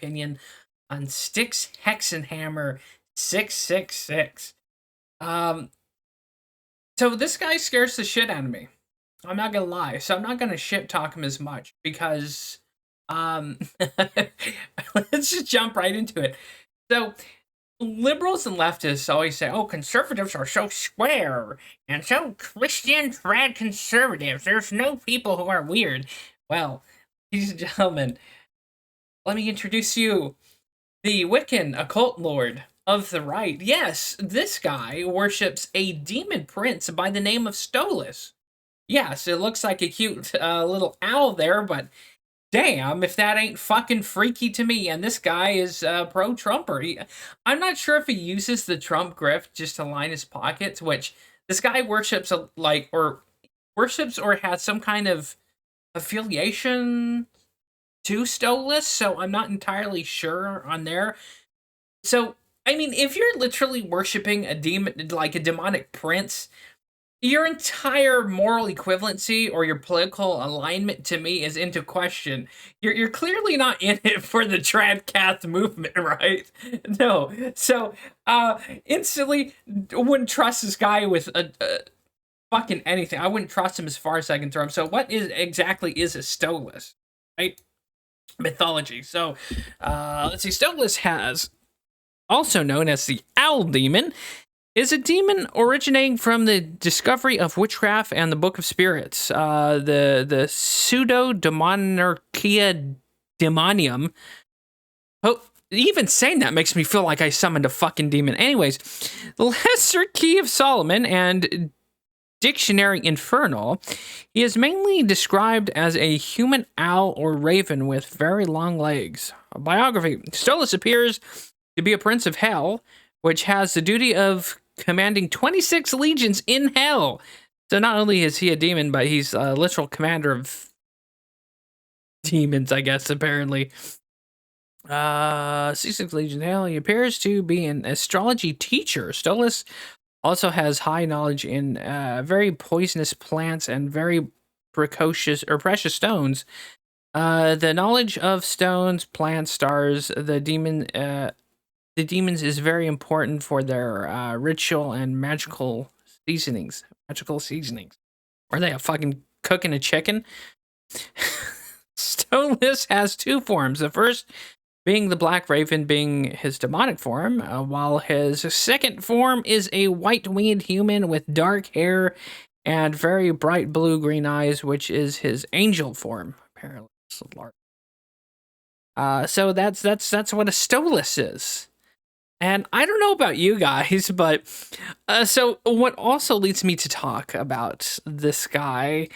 opinion on Styx Hexenhammer 666. So this guy scares the shit out of me. I'm not gonna lie. So I'm not gonna shit talk him as much because let's just jump right into it. So liberals and leftists always say, oh, conservatives are so square and so Christian trad conservatives. There's no people who are weird. Well, ladies and gentlemen, let me introduce you, the Wiccan occult lord of the right. Yes, this guy worships a demon prince by the name of Stolas. Yes, it looks like a cute little owl there, but damn, if that ain't fucking freaky to me. And this guy is pro-Trumper. I'm not sure if he uses the Trump grift just to line his pockets, which this guy worships or has some kind of affiliation to Stolas, so I'm not entirely sure on there. So, I mean, if you're literally worshiping a demon, like a demonic prince, your entire moral equivalency or your political alignment to me is into question. You're clearly not in it for the Tradcath movement, right? No. So, instantly wouldn't trust this guy with a fucking anything. I wouldn't trust him as far as I can throw him. So what exactly is a Stolas, right? Mythology. So, let's see. Stolas has, also known as the Owl Demon, is a demon originating from the discovery of witchcraft and the Book of Spirits. The pseudo-demonarchia demonium. Oh, even saying that makes me feel like I summoned a fucking demon. Anyways, the Lesser Key of Solomon and Dictionary Infernal, he is mainly described as a human owl or raven with very long legs. A biography. Stolas appears to be a prince of hell, which has the duty of commanding 26 legions in hell. So not only is he a demon, but he's a literal commander of demons, I guess, apparently. 66 legions in hell. He appears to be an astrology teacher. Stolas also has high knowledge in very poisonous plants and very precocious or precious stones. The knowledge of stones, plants, stars, the demons is very important for their ritual and magical seasonings. Are they a fucking cooking a chicken? Stolas has two forms. The first being the Black Raven, being his demonic form, while his second form is a white-winged human with dark hair and very bright blue-green eyes, which is his angel form, apparently. So that's what a Stolas is. And I don't know about you guys, but so what also leads me to talk about this guy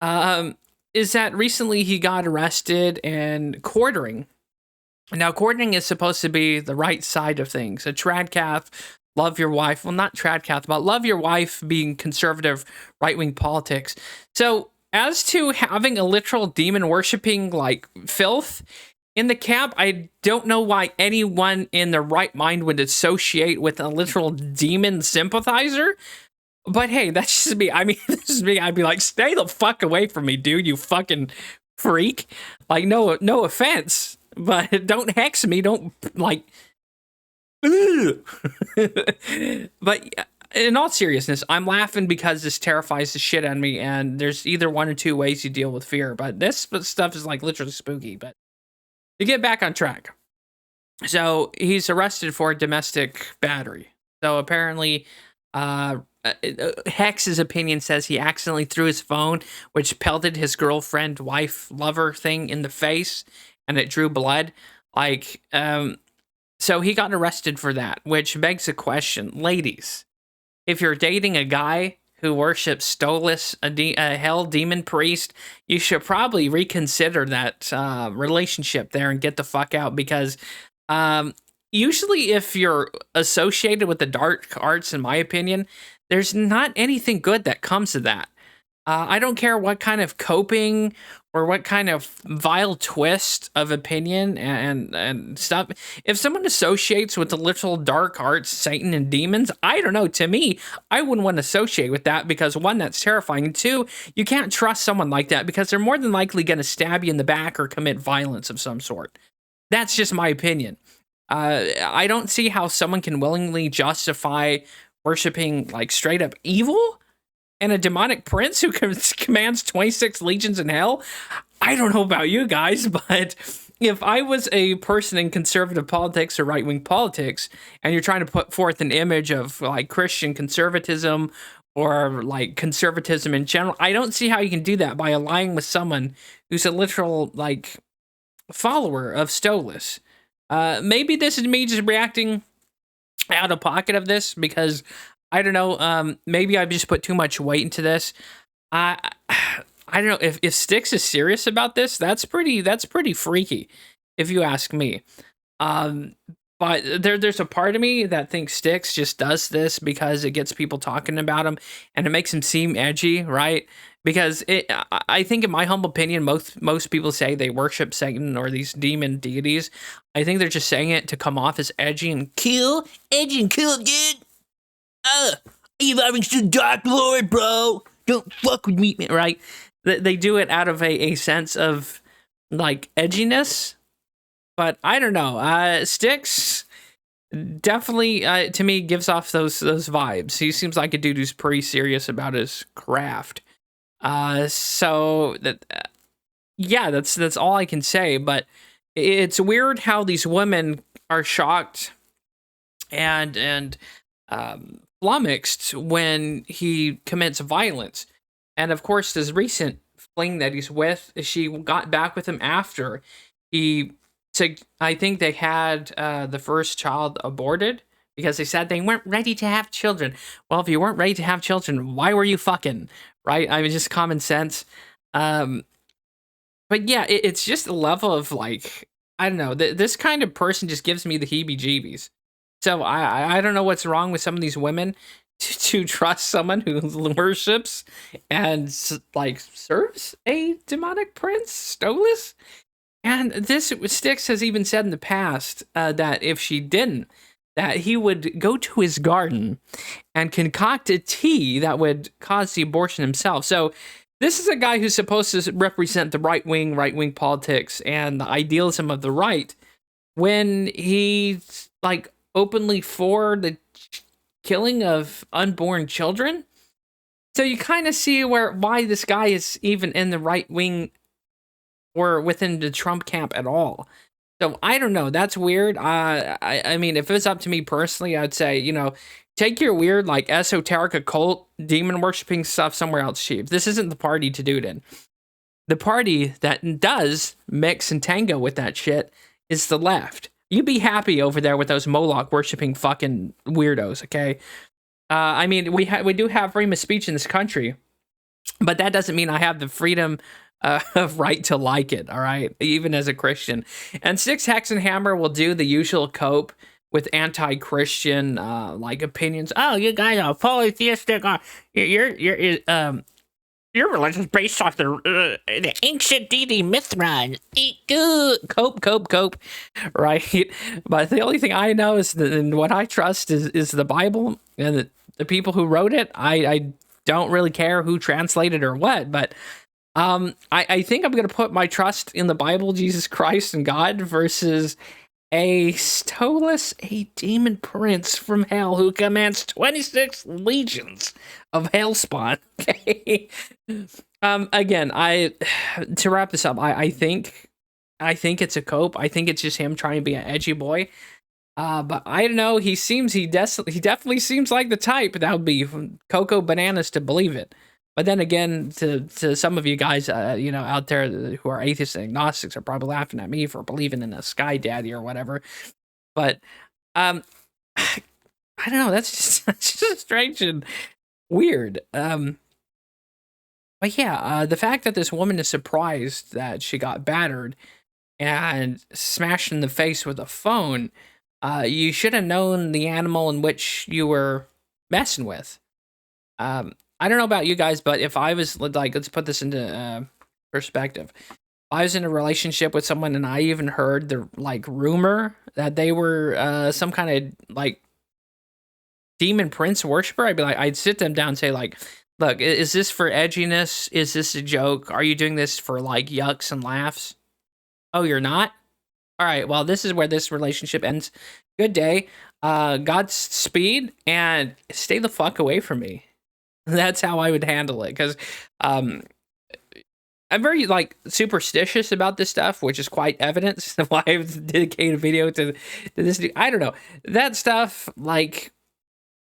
is that recently he got arrested in quartering. Now, quartering is supposed to be the right side of things. A Tradcath, love your wife. Well, not Tradcath, but love your wife being conservative right-wing politics. So as to having a literal demon worshipping like filth in the camp, I don't know why anyone in their right mind would associate with a literal demon sympathizer. But hey, that's just me. I mean, this is me. I'd be like, stay the fuck away from me, dude, you fucking freak. Like, no offense, but don't hex me. Don't, like, but in all seriousness, I'm laughing because this terrifies the shit out of me, and there's either one or two ways you deal with fear, but this stuff is like literally spooky. But to get back on track, so he's arrested for domestic battery. So apparently, Hex's opinion says he accidentally threw his phone, which pelted his girlfriend, wife, lover thing in the face, and it drew blood. Like, so he got arrested for that, which begs a question. Ladies, if you're dating a guy who worships Stolas, a hell demon priest, you should probably reconsider that relationship there and get the fuck out, because usually if you're associated with the dark arts, in my opinion, there's not anything good that comes of that. I don't care what kind of coping or what kind of vile twist of opinion and stuff. If someone associates with the literal dark arts, Satan and demons, I don't know. To me, I wouldn't want to associate with that because one, that's terrifying. And two, you can't trust someone like that because they're more than likely going to stab you in the back or commit violence of some sort. That's just my opinion. I don't see how someone can willingly justify worshiping like straight up evil and a demonic prince who commands 26 legions in hell. I don't know about you guys, but if I was a person in conservative politics or right-wing politics, and you're trying to put forth an image of like Christian conservatism or like conservatism in general, I don't see how you can do that by aligning with someone who's a literal like follower of Stolas. Maybe this is me just reacting out of pocket of this because I don't know. Maybe I've just put too much weight into this. I I don't know if Styx is serious about this. That's pretty freaky, if you ask me. Um, but there's a part of me that thinks Styx just does this because it gets people talking about him and it makes him seem edgy, right? Because I think, in my humble opinion, most people say they worship Satan or these demon deities. I think they're just saying it to come off as edgy and cool, dude. You having some Dark Lord, bro? Don't fuck with me, right? They do it out of a sense of like edginess, but I don't know. Styx definitely to me gives off those vibes. He seems like a dude who's pretty serious about his craft. So that yeah, that's all I can say. But it's weird how these women are shocked and flummoxed when he commits violence. And of course, this recent fling that he's with, she got back with him after he. So I think they had the first child aborted because they said they weren't ready to have children. Well, if you weren't ready to have children, why were you fucking? Right? I mean, just common sense. But yeah, it's just a level of like, I don't know. This kind of person just gives me the heebie-jeebies. So I don't know what's wrong with some of these women to trust someone who worships and like serves a demonic prince, Stolas. And this Styx has even said in the past that if she didn't, that he would go to his garden and concoct a tea that would cause the abortion himself. So this is a guy who's supposed to represent the right wing politics and the idealism of the right, when he's like openly for the killing of unborn children. So you kind of see why this guy is even in the right wing or within the Trump camp at all. So I don't know. That's weird. I mean, if it was up to me personally, I'd say, take your weird, like, esoteric occult demon worshipping stuff somewhere else, Chief. This isn't the party to do it in. The party that does mix and tango with that shit is the left. You be happy over there with those Moloch worshipping fucking weirdos, okay? I mean, we do have freedom of speech in this country, but that doesn't mean I have the freedom of right to like it, all right? Even as a Christian. And Styx Hexenhammer will do the usual cope with anti-Christian like opinions. Oh, you guys are polytheistic. Your religion is based off the ancient deity Mithran. Cope. Right? But the only thing I know is and what I trust is the Bible and the people who wrote it. I don't really care who translated or what, but I think I'm going to put my trust in the Bible, Jesus Christ, and God versus a Stolas, a demon prince from hell who commands 26 legions of hellspawn. Okay. Again, to wrap this up, I think it's a cope. I think it's just him trying to be an edgy boy. But I don't know. He definitely seems like the type that would be cocoa bananas to believe it. But then again, to some of you guys, out there who are atheists and agnostics are probably laughing at me for believing in a sky daddy or whatever. But I don't know. That's just strange and weird. But yeah, the fact that this woman is surprised that she got battered and smashed in the face with a phone, you should have known the animal in which you were messing with. I don't know about you guys, but if I was like, let's put this into perspective. If I was in a relationship with someone and I even heard the like rumor that they were some kind of like demon prince worshiper, I'd sit them down and say like, look, is this for edginess? Is this a joke? Are you doing this for like yucks and laughs? Oh, you're not? All right, well, this is where this relationship ends. Good day. Godspeed, and stay the fuck away from me. That's how I would handle it, because um, I'm very like superstitious about this stuff, which is quite evidence of why I've dedicated a video to this. I don't know, that stuff. Like,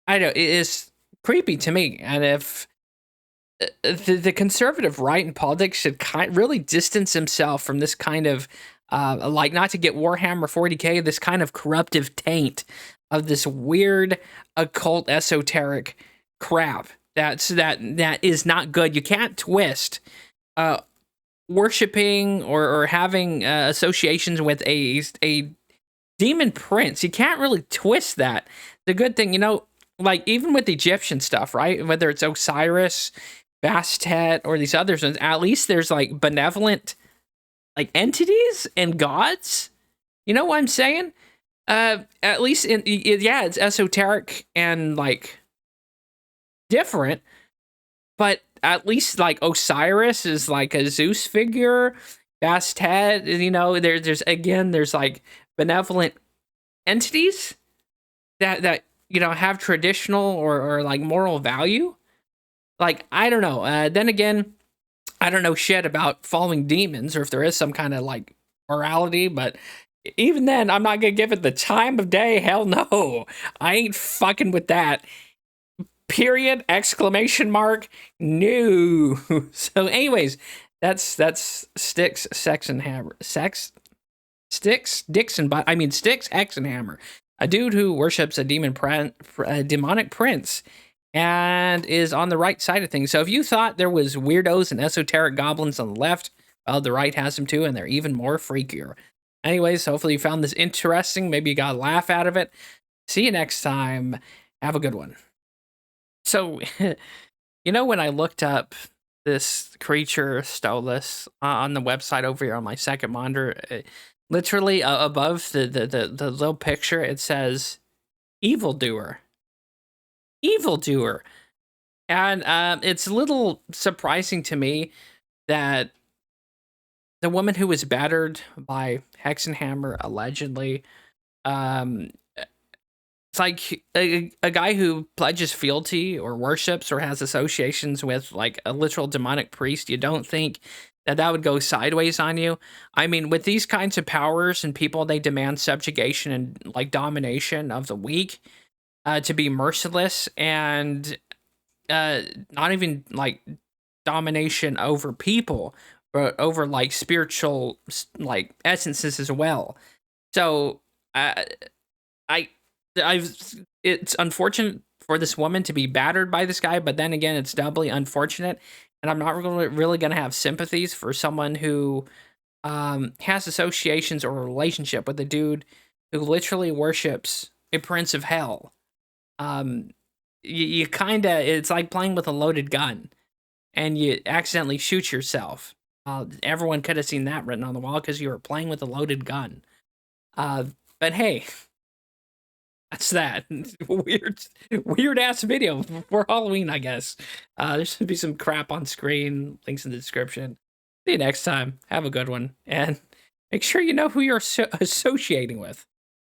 I don't know, it is creepy to me, and if the conservative right in politics should really distance himself from this kind of like, not to get Warhammer 40k, this kind of corruptive taint of this weird occult esoteric crap that is not good. You can't twist worshiping or having associations with a demon prince. You can't really twist that. The good thing, like even with Egyptian stuff, right? Whether it's Osiris, Bastet, or these others, at least there's like benevolent like entities and gods. You know what I'm saying? At least yeah, it's esoteric and like different, but at least like Osiris is like a Zeus figure. Bastet, there's like benevolent entities that have traditional or like moral value. Like, I don't know. Then again, I don't know shit about following demons or if there is some kind of like morality, but even then, I'm not gonna give it the time of day. Hell no, I ain't fucking with that. Period! Exclamation mark! No. So, anyways, that's Styx, Sex and Hammer, Styx, Styx, Hex and Hammer, a dude who worships a demonic prince, and is on the right side of things. So if you thought there was weirdos and esoteric goblins on the left, well, the right has them too, and they're even more freakier. Anyways, hopefully you found this interesting. Maybe you got a laugh out of it. See you next time. Have a good one. So, when I looked up this creature, Stolas, on the website over here on my second monitor, literally above the little picture, it says evildoer. Evildoer. And it's a little surprising to me that the woman who was battered by Hexenhammer allegedly, it's like a guy who pledges fealty or worships or has associations with like a literal demonic priest. You don't think that would go sideways on you? I mean, with these kinds of powers and people, they demand subjugation and like domination of the weak, to be merciless, and not even like domination over people, but over like spiritual like essences as well. So I it's unfortunate for this woman to be battered by this guy, but then again, it's doubly unfortunate, and I'm not really going to have sympathies for someone who has associations or a relationship with a dude who literally worships a prince of hell. You kind of, it's like playing with a loaded gun and you accidentally shoot yourself. Everyone could have seen that written on the wall because you were playing with a loaded gun. But hey, that's that. Weird ass video for Halloween, I guess. There should be some crap on screen, links in the description. See you next time. Have a good one. And make sure you know who you're associating with.